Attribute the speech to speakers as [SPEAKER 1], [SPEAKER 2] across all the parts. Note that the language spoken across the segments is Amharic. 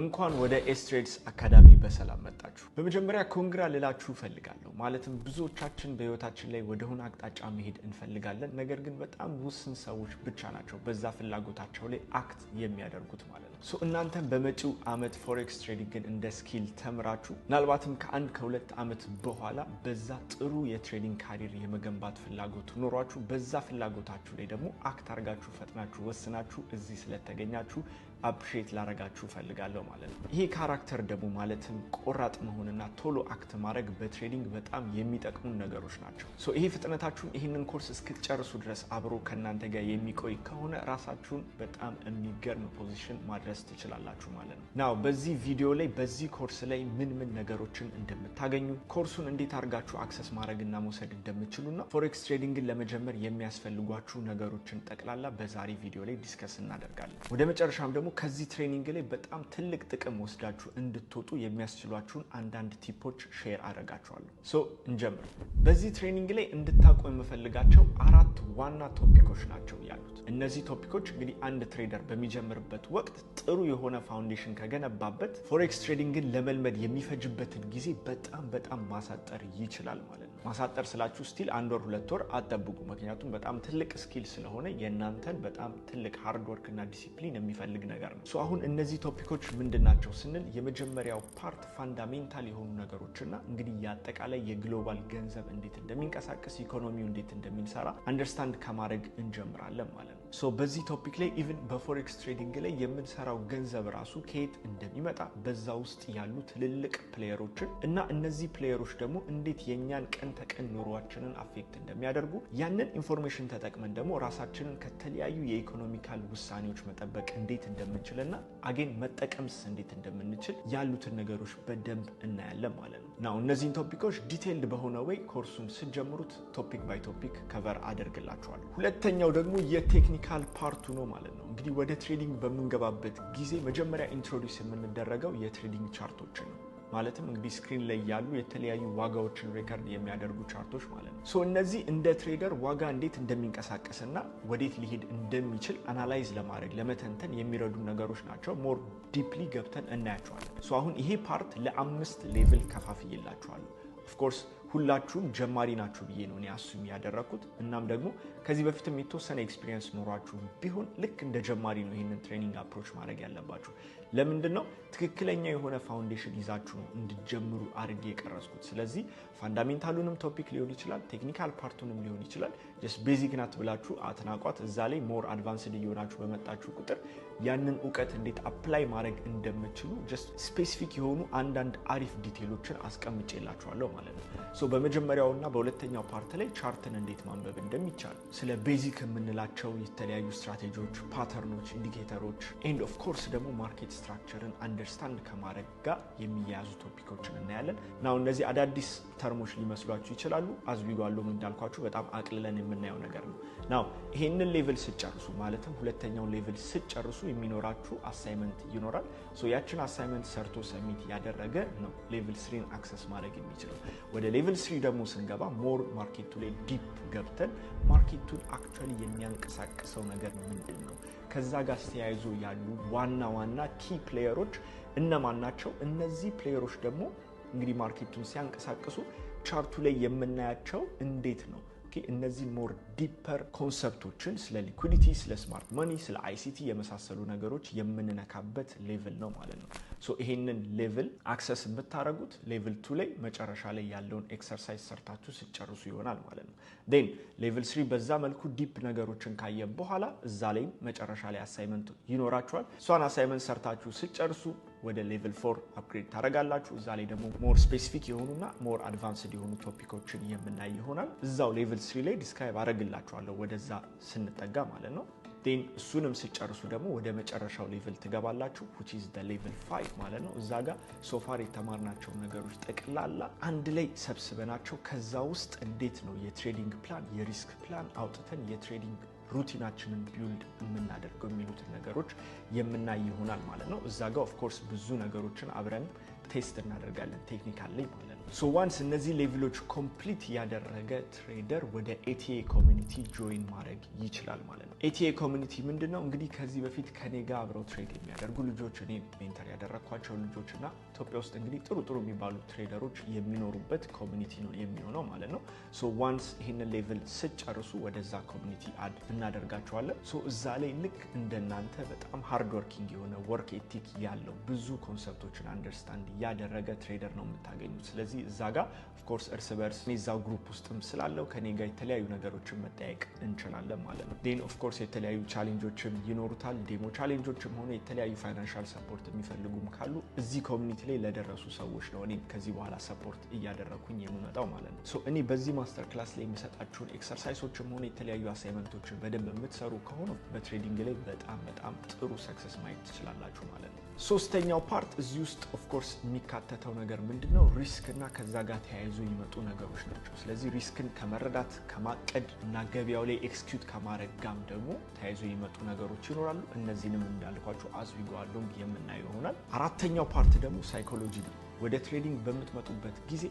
[SPEAKER 1] እንኳን ወደ ኤስትሬድስ አካዳሚ በሰላም መጣችሁ። በመጀመሪያ ኮንግራ ልላችሁ ፈልጋለሁ። ማለትም ብዙዎቻችን በህይወታችን ላይ ወደ ሆነ አቅጣጫ መሄድ እንፈልጋለን። ነገር ግን በጣም ውስን ሰዎች ብቻ ናቸው በዛ ፍላጎታቸው ላይ አክት የሚያደርጉት ማለት ነው። እናንተም በመጪው አመት ፎሬክስ ትሬዲንግን እንደ ስኪል ተምራችሁ ምናልባትም ከአንድ ከሁለት አመት በኋላ በዛ ጥሩ የትሬዲንግ ካሪር የመገንባት ፍላጎት ኖሯችሁ በዛ ፍላጎታችሁ ላይ ደግሞ አክት አድርጋችሁ ፈጥናችሁ ወስናችሁ እዚህ ስለተገኛችሁ አፕሪሼት ላረጋችሁ ፈልጋለሁ ማለት ነው። ይሄ ካራክተር ደግሞ ማለትም ቆራጥ መሆንና ቶሎ አክት ማድረግ በትሬዲንግ በጣም የሚጠቅሙ ነገሮች ናቸው። ይሄ ፍጥነታችሁን ይሄንን ኮርስ እስክትጨርሱ ድረስ አብሮ ከናንተ ጋር የሚቆይ ከሆነ ራሳችሁን በጣም የሚገርም ፖዚሽን ማድረስ ትችላላችሁ ማለት ነው። ናው በዚህ ቪዲዮ ላይ በዚህ ኮርስ ላይ ምን ነገሮችን እንደምታገኙ ኮርሱን እንዴት አድርጋችሁ አክሰስ ማድረግና መውሰድ እንደምትችሉና ፎሬክስ ትሬዲንግን ለመጀመር የሚያስፈልጓችሁ ነገሮችን ጠቅላላ በዛሬ ቪዲዮ ላይ ዲስከስ እናደርጋለን። ወደ መጨረሻም ደግሞ ከዚህ ትሬኒንግ ላይ በጣም ትልቅ ጥቅም ወስዳችሁ እንድትወጡ የሚያስችሏችሁን አንዳንድ ቲፖች ሼር አደርጋችኋለሁ። እንጀምር። በዚህ ትሬኒንግ ላይ እንድታውቁ የምፈልጋቸው 4 ዋና ቶፒኮች ናቸው ያሉት። እነዚህ ቶፒኮች እንግዲህ አንድ ትሬደር በሚጀምርበት ወቅት ጥሩ የሆነ ፋውንዴሽን ከገነባበት ፎሬክስ ትሬዲንግን ለመልመድ የሚፈጅበትን ጊዜ በጣም ማሳጠር ይችላል ማለት ነው። ማሳጠር ስላችሁ ስቲል 1 ወር 2 ወር አጠብቁ። ምክንያቱም በጣም ትልቅ ስኪል ስለሆነ የእናንተን በጣም ትልቅ ሃርድ ወርክ እና ዲሲፕሊን የሚፈልግ ነገር ነው። አሁን እነዚህ ቶፒኮች ምንድናቸው ስንል የመጀመሪያው ፓርት ፋንዳሜንታል የሆኑ ነገሮችና እንግዲህ ያጠቃላይ የግሎባል ገንዘብ እንዴት እንደሚንቀሳቀስ ኢኮኖሚው እንዴት እንደሚሰራ አንደርስታንድ ከማድረግ እንጀምራለን ማለት ነው። በዚህ ቶፒክ ላይ ኢቭን በፎሬክስ ትሬዲንግ ላይ የምንሰራው ገንዘብ ራሱ ከየት እንደሚመጣ በዛ ውስጥ ያሉ ትልልቅ ፕሌየሮችን እና እነዚህ ፕሌየሮች ደግሞ እንዴት የኛን ቀን ተቀን ኑሯችንን አፌክት እንደሚያደርጉ ያንን ኢንፎርሜሽን ተጠቅመን ደግሞ ራሳችንን ከተለያዩ የኢኮኖሚካል ውሳኔዎች መጠበቅ እንዴት እንደምንችልና አገን መጠቀምስ እንዴት እንደምንችል ያሉትን ነገሮች በደንብ እናያለን ማለት ነው። ናው እነዚህን ቶፒኮች ዲቴይልድ በሆነ ወይ ኮርሱን ስጀምሩት ቶፒክ ባይ ቶፒክ ከቨር አደርግላችኋለሁ። ሁለተኛው ደግሞ የቴክኒካል ፓርቱ ነው ማለት ነው። እንግዲህ ወደ ትሬዲንግ በምንገባበት ጊዜ መጀመሪያ ኢንትሮዲዩስ የምንደረገው የትሬዲንግ ቻርቶችን ነው። ማለትም እንግዲህ ስክሪን ላይ ያሉ የተለያዩ ዋጋዎችን ሪከርድ የሚያደርጉ ቻርቶች ማለት ነው። እነዚህ እንደ ትሬደር ዋጋ እንዴት እንደሚንቀሳቀስና ወዴት ሊሄድ እንደሚችል አናላይዝ ለማድረግ ለመተንተን የሚረዱ ነገሮች ናቸው። ሞር ዲፕሊ ገብተን እናያቸዋለን። አሁን ይሄ ፓርት ለ5 ሌቭል ከፋፍዬላችኋለሁ። ኦፍ ኮርስ ሁላችሁም ጀማሪ ናችሁ ብዬ ነው አሱም ያደረኩት። እናም ደግሞ ከዚህ በፊትም የተወሰነ ኤክስፒሪየንስ ኖሯችሁ ቢሆን ልክ እንደ ጀማሪ ነው ይሄንን ትሬኒንግ አፕሮች ማድረግ ያለባችሁ። ለምንድነው ትክክለኛ የሆነ ፋውንዴሽን ይዛችሁ ነው እንድትጀምሩ አድርጌ የቀረስኩት። ስለዚህ ፋንዳሜንታሉንም ቶፒክ ሊሆን ይችላል፣ ቴክኒካል ፓርቱንም ሊሆን ይችላል። ጀስት ቤዚክ ናት ብላችሁ አትናቋት። እዛ ላይ ሞር አድቫንስድ እየሆናችሁ በመጣችሁ ቁጥር ያንን እውቀት እንዴት አፕላይ ማድረግ እንደምትችሉ ጀስት ስፔሲፊክ የሆኑ አንዳንድ አሪፍ ዲቴይሎችን አስቀምጬላችኋለሁ ማለት ነው። በመጀመሪያውና በሁለተኛው ፓርት ላይ ቻርትን እንዴት ማንበብ እንደሚቻል ስለ ቤዚክ የምንላቸው የተለያዩ ስትራቴጂዎች፣ ፓተርኖች፣ ኢንዲኬተሮች ኤንድ ኦፍ ኮርስ ደግሞ ማርኬት ስትራክቸርን አንደርስታንድ ከማድረግ ጋር የሚያያዙ ቶፒኮችን እናያለን። ናው እነዚህ አዳዲስ ተርሞች ሊመስሏችሁ ይችላሉ። አዝቢጓሎም እንዳልኳችሁ በጣም አቅልለን የምናየው ነገር ነው። ናው ይሄንን ሌቭል ስጨርሱ ማለትም ሁለተኛው ሌቭል ስጨርሱ የሚኖራችሁ አሳይመንት ይኖራል። ያችን አሳይመንት ሰርቶ ሰሚት ያደረገ ነው ሌቭል 3ን አክሰስ ማድረግ የሚችለው። ወደ ሌቭል 3 ደግሞ ስንገባ ሞር ማርኬቱ ላይ ዲፕ ገብተን ማርኬቱን አክቹአሊ የሚያንቀሳቅሰው ነገር ምንድነው፣ ከዛ ጋር ተያይዞ ያሉ ዋና ኪ ፕሌየሮች እነማን ናቸው፣ እነዚህ ፕሌየሮች ደግሞ እንግዲህ ማርኬቱን ሲያንቀሳቅሱ ቻርቱ ላይ የምናያቸው እንዴት ነው። እነዚህ ሞር ዲፐር ኮንሰፕቶችን ስለ ሊኩዊዲቲ፣ ስለ ስማርት መኒ፣ ስለ አይሲቲ የመሳሰሉ ነገሮች የምንነካበት ሌቭል ነው ማለት ነው። ይሄንን ሌቭል አክሰስ የምታደርጉት ሌቭል 2 ላይ መጨረሻ ላይ ያለውን ኤክሰርሳይዝ ሰርታችሁ ሲጨርሱ ይሆናል ማለት ነው። ዴን ሌቭል 3 በዛ መልኩ ዲፕ ነገሮችን ካየ በኋላ እዛ ላይ መጨረሻ ላይ አሳይመንት ይኖራችኋል። እሷን አሳይመንት ሰርታችሁ ሲጨርሱ ወደ ሌቭል 4 አፕግሬድ ታደርጋላችሁ። እዛ ላይ ደግሞ ሞር ስፔሲፊክ የሆኑና ሞር አድቫንስድ የሆኑ ቶፒኮችን የምናይ ይሆናል። እዛው ሌቭል 3 ላይ ዲስክራይብ አደርግላችኋለሁ ወደዛ ስንጠጋ ማለት ነው። ዴን እሱንም ሲጨርሱ ደግሞ ወደ መጨረሻው ሌቭል ትገባላችሁ which is the level 5 ማለት ነው። እዛ ጋር ሶፋር የተማርናቸው ነገሮች ጠቅላላ አንድ ላይ ሰብስበናቸው ከዛ ውስጥ እንዴት ነው የትሬዲንግ ፕላን፣ የሪስክ ፕላን አውጥተን የትሬዲንግ ሩቲናችንን ቢልድ የምናደርገው የሚሉትን ነገሮች የምናይ ይሆናል ማለት ነው። እዛ ጋር ኦፍ ኮርስ ብዙ ነገሮችን አብረን ቴስት እናደርጋለን ቴክኒካሊ ማለት ነው። ዋንስ እነዚህ ሌቭሎች ኮምፕሊት ያደረገ ትሬደር ወደ ኤቲኤ ኮሚኒቲ ጆይን ማድረግ ይችላል ማለት ነው። ኤቲኤ ኮሚኒቲ ምንድነው? እንግዲህ ከዚህ በፊት ከኔ ጋር አብረው ትሬድ የሚያደርጉ ልጆች እኔ ሜንተር ያደረኳቸው ልጆችና ኢትዮጵያ ውስጥ እንግዲህ ጥሩ የሚባሉ ትሬደሮች የሚኖሩበት ኮሚኒቲ ነው የሚሆነው ማለት ነው። ሶ ዋንስ ይሄንን ሌቭል ስጨርሱ ወደዛ ኮሚኒቲ አድ እናደርጋቸዋለን። ሶ እዛ ላይ ልክ እንደናንተ በጣም ሃርድ ወርኪንግ የሆነ ወርክ ኤቲክ ያለው ብዙ ኮንሰፕቶችን አንደርስታንድ ያደረገ ትሬደር ነው የምታገኙት። ስለዚህ እዛ ጋር ኦፍ ኮርስ እርስ በርስ እዛው ግሩፕ ውስጥም ስላለው ከኔ ጋር የተለያዩ ነገሮችን መጠያየቅ እንችላለን ማለት ነው። ዴን ኦፍ ኮርስ የተለያዩ ቻሌንጆችም ይኖሩታል። ዴሞ ቻሌንጆችም ሆነ የተለያዩ ፋይናንሻል ሰፖርት የሚፈልጉም ካሉ እዚህ ኮሚኒቲ ላይ ለደረሱ ሰዎች ነው እኔ ከዚህ በኋላ ሰፖርት እያደረኩኝ የምመጣው ማለት ነው። ሶ እኔ በዚህ ማስተር ክላስ ላይ የሚሰጣችሁን ኤክሰርሳይሶችም ሆነ የተለያዩ አሳይመንቶችን በደንብ የምትሰሩ ከሆነ በትሬዲንግ ላይ በጣም ጥሩ ሰክሰስ ማየት ትችላላችሁ ማለት ነው። ሶስተኛው ፓርት እዚህ ውስጥ ኦፍ ኮርስ የሚካተተው ነገር ምንድነው? ሪስክ እና ከዛ ጋር ተያይዞ ይመጡ ነገሮች ናቸው። ስለዚህ ሪስክን ከመረዳት ከማቀድ እና ገበያው ላይ ኤክስኪዩት ከማድረግ ጋም ደግሞ ተያይዞ ይመጡ ነገሮች ይኖራሉ። እነዚህንም እንዳልኳችሁ አዝዊጓሉም የምናየው ይሆናል። አራተኛው ፓርት ደግሞ ሳይኮሎጂ ነው። ወደ ትሬዲንግ በምትመጡበት ጊዜ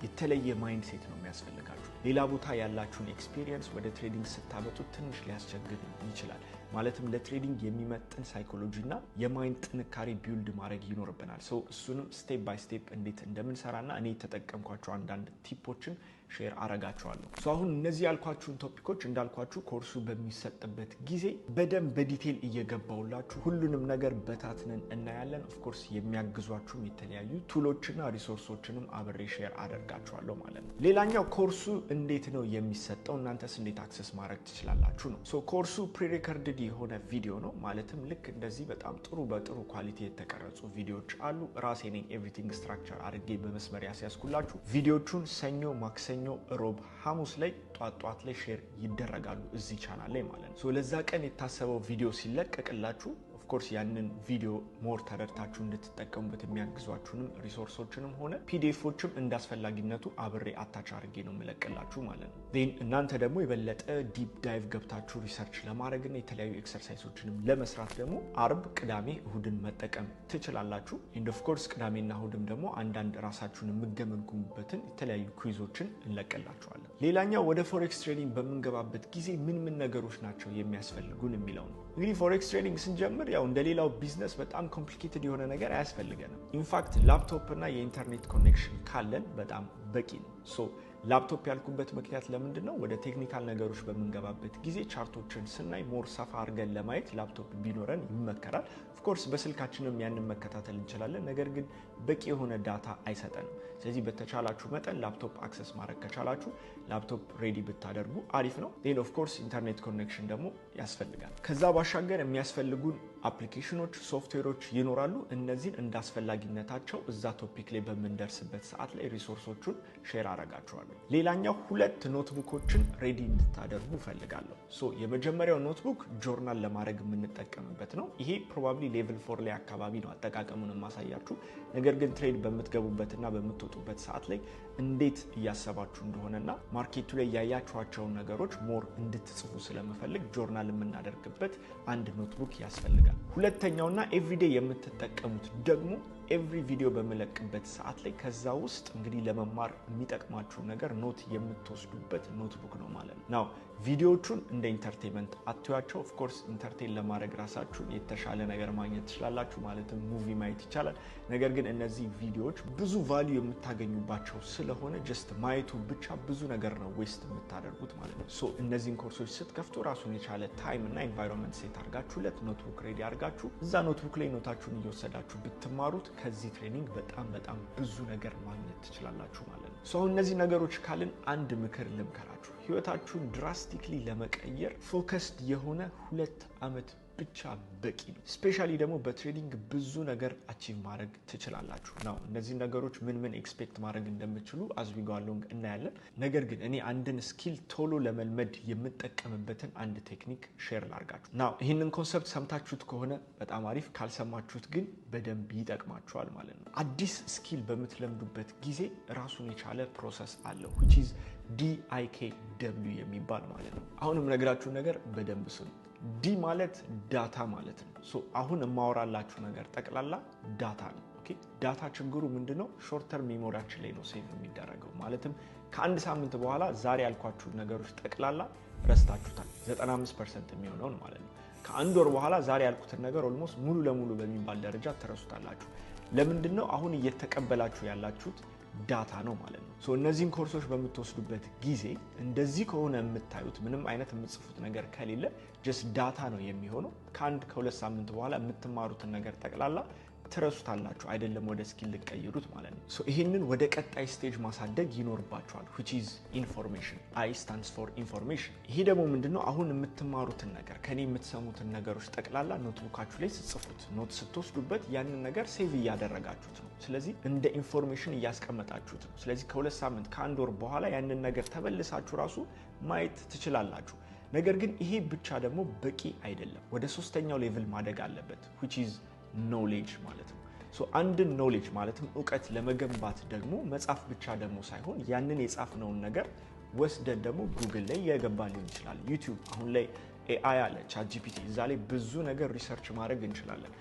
[SPEAKER 1] የተለየ ማይንድሴት ነው የሚያስፈልጋችሁ። ሌላ ቦታ ያላችሁን ኤክስፒሪየንስ ወደ ትሬዲንግ ስታመጡት ትንሽ ሊያስቸግር ይችላል። ማለትም ለትሬዲንግ የሚመጥን ሳይኮሎጂ እና የማይንድ ጥንካሬ ቢልድ ማድረግ ይኖርብናል። ሶ እሱንም ስቴፕ ባይ ስቴፕ እንዴት እንደምንሰራና እኔ የተጠቀምኳቸው አንዳንድ ቲፖችን ሼር አረጋቸዋለሁ። ሶ አሁን እነዚህ ያልኳችሁን ቶፒኮች እንዳልኳችሁ ኮርሱ በሚሰጥበት ጊዜ በደንብ በዲቴል እየገባውላችሁ ሁሉንም ነገር በታትነን እናያለን። ኦፍ ኮርስ የሚያግዟችሁም የተለያዩ ቱሎችና ሪሶርሶችንም አብሬ ሼር አደርጋችኋለሁ ማለት ነው። ሌላኛው ኮርሱ እንዴት ነው የሚሰጠው፣ እናንተስ እንዴት አክሰስ ማድረግ ትችላላችሁ ነው። ሶ ኮርሱ ፕሪሪከርድድ የሆነ ቪዲዮ ነው። ማለትም ልክ እንደዚህ በጣም በጥሩ ኳሊቲ የተቀረጹ ቪዲዮዎች አሉ። ራሴ ነኝ ኤቭሪቲንግ ስትራክቸር አድርጌ በመስመር ያስያዝኩላችሁ። ቪዲዮቹን ሰኞ፣ ማክሰኞ፣ ሮብ፣ ሐሙስ ላይ ጧት ላይ ሼር ይደረጋሉ እዚህ ቻናል ላይ ማለት ነው። ሶ ለዛ ቀን የታሰበው ቪዲዮ ሲለቀቅላችሁ ኮርስ ያንን ቪዲዮ ሞር ተረድታችሁ እንድትጠቀሙበት የሚያግዟችሁንም ሪሶርሶችንም ሆነ ፒዲኤፎችም እንዳስፈላጊነቱ አብሬ አታች አድርጌ ነው የምለቅላችሁ ማለት ነው። ዜን እናንተ ደግሞ የበለጠ ዲፕ ዳይቭ ገብታችሁ ሪሰርች ለማድረግና የተለያዩ ኤክሰርሳይሶችንም ለመስራት ደግሞ አርብ፣ ቅዳሜ፣ እሁድን መጠቀም ትችላላችሁ። ኤንድ ኦፍ ኮርስ ቅዳሜና እሁድም ደግሞ አንዳንድ ራሳችሁን የምገመግሙበትን የተለያዩ ኩዊዞችን እንለቅላችኋለን። ሌላኛው ወደ ፎሬክስ ትሬዲንግ በምንገባበት ጊዜ ምን ነገሮች ናቸው የሚያስፈልጉን የሚለው ነው። እንግዲህ ፎሬክስ ትሬዲንግ ስንጀምር ያው እንደሌላው ቢዝነስ በጣም ኮምፕሊኬትድ የሆነ ነገር አያስፈልገንም። ኢንፋክት ላፕቶፕ እና የኢንተርኔት ኮኔክሽን ካለን በጣም በቂ ነው። ሶ ላፕቶፕ ያልኩበት ምክንያት ለምንድን ነው? ወደ ቴክኒካል ነገሮች በምንገባበት ጊዜ ቻርቶችን ስናይ ሞር ሰፋ አድርገን ለማየት ላፕቶፕ ቢኖረን ይመከራል። ኦፍ ኮርስ በስልካችንም ያንን መከታተል እንችላለን፣ ነገር ግን በቂ የሆነ ዳታ አይሰጠንም። ስለዚህ በተቻላችሁ መጠን ላፕቶፕ አክሰስ ማድረግ ከቻላችሁ ላፕቶፕ ሬዲ ብታደርጉ አሪፍ ነው። ዜን ኦፍ ኮርስ ኢንተርኔት ኮኔክሽን ደግሞ ያስፈልጋል። ከዛ ባሻገር የሚያስፈልጉን አፕሊኬሽኖች፣ ሶፍትዌሮች ይኖራሉ። እነዚህን እንዳስፈላጊነታቸው እዛ ቶፒክ ላይ በምንደርስበት ሰዓት ላይ ሪሶርሶቹን ሼር አረጋቸዋለሁ። ሌላኛው 2 ኖትቡኮችን ሬዲ እንድታደርጉ ፈልጋለሁ። ሶ የመጀመሪያው ኖትቡክ ጆርናል ለማድረግ የምንጠቀምበት ነው። ይሄ ፕሮባብሊ ሌቭል 4 ላይ አካባቢ ነው አጠቃቀሙን ማሳያችሁ። ነገር ግን ትሬድ በምትገቡበትና በምትወጡበት ሰዓት ላይ እንዴት እያሰባችሁ እንደሆነና ማርኬቱ ላይ ያያችኋቸውን ነገሮች ሞር እንድትጽፉ ስለምፈልግ ጆርናል የምናደርግበት አንድ ኖትቡክ ያስፈልጋል። ሁለተኛውና ኤቭሪዴይ የምትጠቀሙት ደግሞ ኤቭሪ ቪዲዮ በመለቅበት ሰዓት ላይ ከዛ ውስጥ እንግዲህ ለመማር የሚጠቅማችሁ ነገር ኖት የምትወስዱበት ኖትቡክ ነው ማለት ነው። ናው ቪዲዮዎቹን እንደ ኢንተርቴንመንት አትዩዋቸው። ኦፍ ኮርስ ኢንተርቴን ለማድረግ ራሳችሁን የተሻለ ነገር ማግኘት ትችላላችሁ፣ ማለትም ሙቪ ማየት ይቻላል። ነገር ግን እነዚህ ቪዲዮዎች ብዙ ቫልዩ የምታገኙባቸው ስለሆነ ጀስት ማየቱ ብቻ ብዙ ነገር ነው ዌስት የምታደርጉት ማለት ነው። ሶ እነዚህን ኮርሶች ስትከፍቱ ራሱን የቻለ ታይም እና ኤንቫይሮንመንት ሴት አድርጋችሁለት ኖትቡክ ሬዲ አድርጋችሁ እዛ ኖትቡክ ላይ ኖታችሁን እየወሰዳችሁ ብትማሩት ከዚህ ትሬኒንግ በጣም ብዙ ነገር ማግኘት ትችላላችሁ ማለት ነው። ሶ እነዚህ ነገሮች ካልን አንድ ምክር ልምከራችሁ። ህይወታችሁን ድራስቲክሊ ለመቀየር ፎከስድ የሆነ 2 ዓመት ብቻ በቂ ነው። ስፔሻሊ ደግሞ በትሬዲንግ ብዙ ነገር አቺቭ ማድረግ ትችላላችሁ ነው። እነዚህ ነገሮች ምን ኤክስፔክት ማድረግ እንደምትችሉ አዝዊጓሎንግ እናያለን። ነገር ግን እኔ አንድን ስኪል ቶሎ ለመልመድ የምጠቀምበትን አንድ ቴክኒክ ሼር ላርጋችሁ ነው። ይህንን ኮንሰፕት ሰምታችሁት ከሆነ በጣም አሪፍ፣ ካልሰማችሁት ግን በደንብ ይጠቅማችኋል ማለት ነው። አዲስ ስኪል በምትለምዱበት ጊዜ ራሱን የቻለ ፕሮሰስ አለው which is DIKW የሚባል ማለት ነው። አሁንም ነግራችሁ ነገር በደንብ ስሙ። ዲ ማለት ዳታ ማለት ነው። ሶ አሁን የማወራላችሁ ነገር ጠቅላላ ዳታ ነው። ኦኬ ዳታ ችግሩ ምንድነው? ሾርት ተርም ሜሞሪያችን ላይ ነው ሴቭ የሚደረገው። ማለትም ከአንድ ሳምንት በኋላ ዛሬ ያልኳችሁ ነገሮች ጠቅላላ ረስታችሁታል 95% የሚሆነውን ማለት ነው። ከአንድ ወር በኋላ ዛሬ ያልኩትን ነገር ኦልሞስት ሙሉ ለሙሉ በሚባል ደረጃ ትረሱታላችሁ። ለምንድነው አሁን እየተቀበላችሁ ያላችሁት ዳታ ነው ማለት ነው። እነዚህን ኮርሶች በምትወስዱበት ጊዜ እንደዚህ ከሆነ የምታዩት ምንም አይነት የምትጽፉት ነገር ከሌለ ጀስት ዳታ ነው የሚሆነው። ከአንድ ከሁለት ሳምንት በኋላ የምትማሩትን ነገር ጠቅላላ ትረሱታላችሁ፣ አይደለም ወደ ስኪል ልቀይሩት ማለት ነው። ይሄንን ወደ ቀጣይ ስቴጅ ማሳደግ ይኖርባችኋል which is information. I stands for information. ይሄ ደግሞ ምንድነው አሁን የምትማሩትን ነገር ከኔ የምትሰሙትን ነገሮች ጠቅላላ ኖትቡካችሁ ላይ ጽፉት። ኖት ስትወስዱበት ያንን ነገር ሴቭ እያደረጋችሁት ነው። ስለዚህ እንደ ኢንፎርሜሽን እያስቀመጣችሁት ነው። ስለዚህ ከሁለት ሳምንት ከአንድ ወር በኋላ ያንን ነገር ተበልሳችሁ ራሱ ማየት ትችላላችሁ። ነገር ግን ይሄ ብቻ ደግሞ በቂ አይደለም። ወደ ሶስተኛው ሌቭል ማደግ አለበት which is ኖሌጅ ማለት ነው። አንድን ኖሌጅ ማለትም እውቀት ለመገንባት ደግሞ መጻፍ ብቻ ደግሞ ሳይሆን ያንን የጻፍነውን ነገር ወስደን ደግሞ ጉግል ላይ የገባ ሊሆን ይችላል፣ ዩቲዩብ አሁን ላይ ኤአይ አለ፣ ቻትጂፒቲ እዛ ላይ ብዙ ነገር ሪሰርች ማድረግ እንችላለን።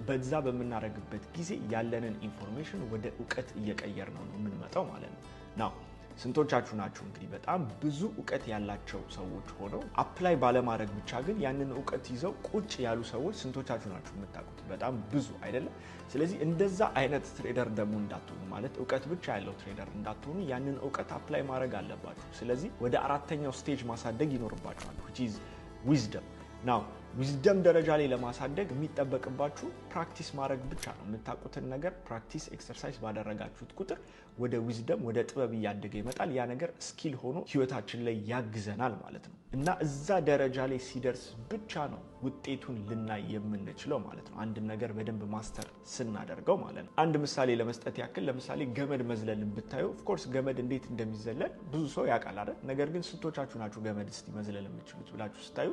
[SPEAKER 1] በዛ በምናደርግበት ጊዜ ያለንን ኢንፎርሜሽን ወደ እውቀት እየቀየርነው ነው የምንመጣው ማለት ነው። ናው ስንቶቻችሁ ናችሁ እንግዲህ በጣም ብዙ እውቀት ያላቸው ሰዎች ሆነው አፕላይ ባለማድረግ ብቻ ግን ያንን እውቀት ይዘው ቁጭ ያሉ ሰዎች ስንቶቻችሁ ናችሁ የምታውቁት? በጣም ብዙ አይደለም? ስለዚህ እንደዛ አይነት ትሬደር ደግሞ እንዳትሆኑ ማለት እውቀት ብቻ ያለው ትሬደር እንዳትሆኑ ያንን እውቀት አፕላይ ማድረግ አለባችሁ። ስለዚህ ወደ አራተኛው ስቴጅ ማሳደግ ይኖርባችኋል which is wisdom. ናው ዊዝደም ደረጃ ላይ ለማሳደግ የሚጠበቅባችሁ ፕራክቲስ ማድረግ ብቻ ነው። የምታውቁትን ነገር ፕራክቲስ ኤክሰርሳይዝ ባደረጋችሁት ቁጥር ወደ ዊዝደም ወደ ጥበብ እያደገ ይመጣል። ያ ነገር ስኪል ሆኖ ህይወታችን ላይ ያግዘናል ማለት ነው። እና እዛ ደረጃ ላይ ሲደርስ ብቻ ነው ውጤቱን ልናይ የምንችለው ማለት ነው። አንድ ነገር በደንብ ማስተር ስናደርገው ማለት ነው። አንድ ምሳሌ ለመስጠት ያክል ለምሳሌ ገመድ መዝለልን ብታዩ ኦፍ ኮርስ ገመድ እንዴት እንደሚዘለል ብዙ ሰው ያውቃል አይደል? ነገር ግን ስንቶቻችሁ ናችሁ ገመድ እስቲ መዝለል የምትችሉት ብላችሁ ስታዩ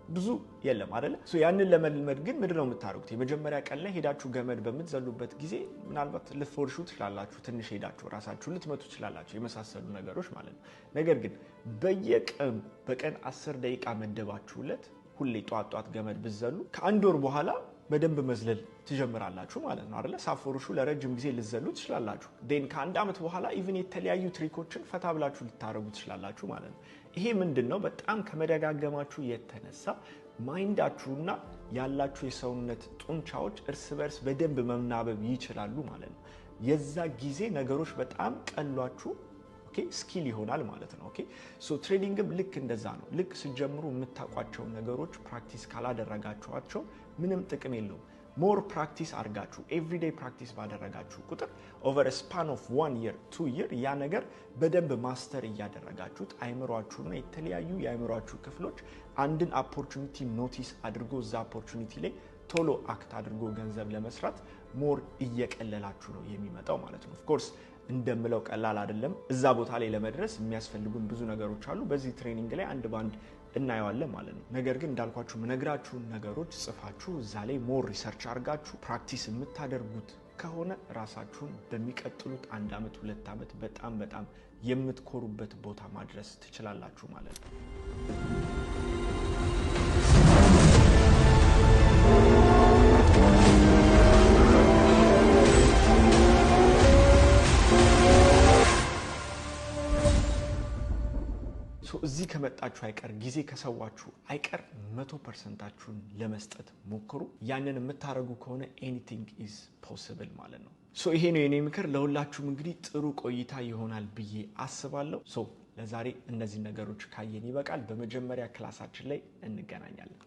[SPEAKER 1] ብዙ የለም አይደለ? ያንን ለመልመድ ግን ምንድነው የምታደርጉት? የመጀመሪያ ቀን ላይ ሄዳችሁ ገመድ በምትዘሉበት ጊዜ ምናልባት ልትፎርሹ ትችላላችሁ፣ ትንሽ ሄዳችሁ ራሳችሁን ልትመቱ ትችላላችሁ፣ የመሳሰሉ ነገሮች ማለት ነው። ነገር ግን በቀን 10 ደቂቃ መደባችሁለት ሁሌ ጧት ገመድ ብትዘሉ ከአንድ ወር በኋላ በደንብ መዝለል ትጀምራላችሁ ማለት ነው አይደለ? ሳትፎርሹ ለረጅም ጊዜ ልትዘሉ ትችላላችሁ። ከአንድ ዓመት በኋላ ኢቭን የተለያዩ ትሪኮችን ፈታ ብላችሁ ልታረጉ ትችላላችሁ ማለት ነው። ይሄ ምንድነው? በጣም ከመደጋገማችሁ የተነሳ ማይንዳችሁና ያላችሁ የሰውነት ጡንቻዎች እርስ በርስ በደንብ መናበብ ይችላሉ ማለት ነው። የዛ ጊዜ ነገሮች በጣም ቀሏችሁ ስኪል ይሆናል ማለት ነው። ትሬዲንግም ልክ እንደዛ ነው። ልክ ሲጀምሩ የምታውቋቸው ነገሮች ፕራክቲስ ካላደረጋችኋቸው ምንም ጥቅም የለውም። ሞር ፕራክቲስ አድርጋችሁ ኤቭሪዴይ ፕራክቲስ ባደረጋችሁ ቁጥር ኦቨር ስፓን ኦፍ 1 year 2 year ያ ነገር በደንብ ማስተር እያደረጋችሁት አይምሯችሁና የተለያዩ የአይምሯችሁ ክፍሎች አንድን ኦፖርቹኒቲ ኖቲስ አድርጎ እዛ ኦፖርቹኒቲ ላይ ቶሎ አክት አድርጎ ገንዘብ ለመስራት ሞር እየቀለላችሁ ነው የሚመጣው ማለት ነው። ኦፍ ኮርስ እንደምለው ቀላል አይደለም። እዛ ቦታ ላይ ለመድረስ የሚያስፈልጉን ብዙ ነገሮች አሉ። በዚህ ትሬኒንግ ላይ አንድ ባንድ እናየዋለን ማለት ነው። ነገር ግን እንዳልኳችሁ ምነግራችሁን ነገሮች ጽፋችሁ እዛ ላይ ሞር ሪሰርች አድርጋችሁ ፕራክቲስ የምታደርጉት ከሆነ ራሳችሁን በሚቀጥሉት 1 ዓመት 2 ዓመት በጣም የምትኮሩበት ቦታ ማድረስ ትችላላችሁ ማለት ነው። እዚህ ከመጣችሁ አይቀር ጊዜ ከሰዋችሁ አይቀር 100%ችሁን ለመስጠት ሞክሩ። ያንን የምታረጉ ከሆነ ኤኒቲንግ ኢዝ ፖሲብል ማለት ነው። ይሄ ነው የኔ ምክር። ለሁላችሁም እንግዲህ ጥሩ ቆይታ ይሆናል ብዬ አስባለሁ። ለዛሬ እነዚህ ነገሮች ካየን ይበቃል። በመጀመሪያ ክላሳችን ላይ እንገናኛለን።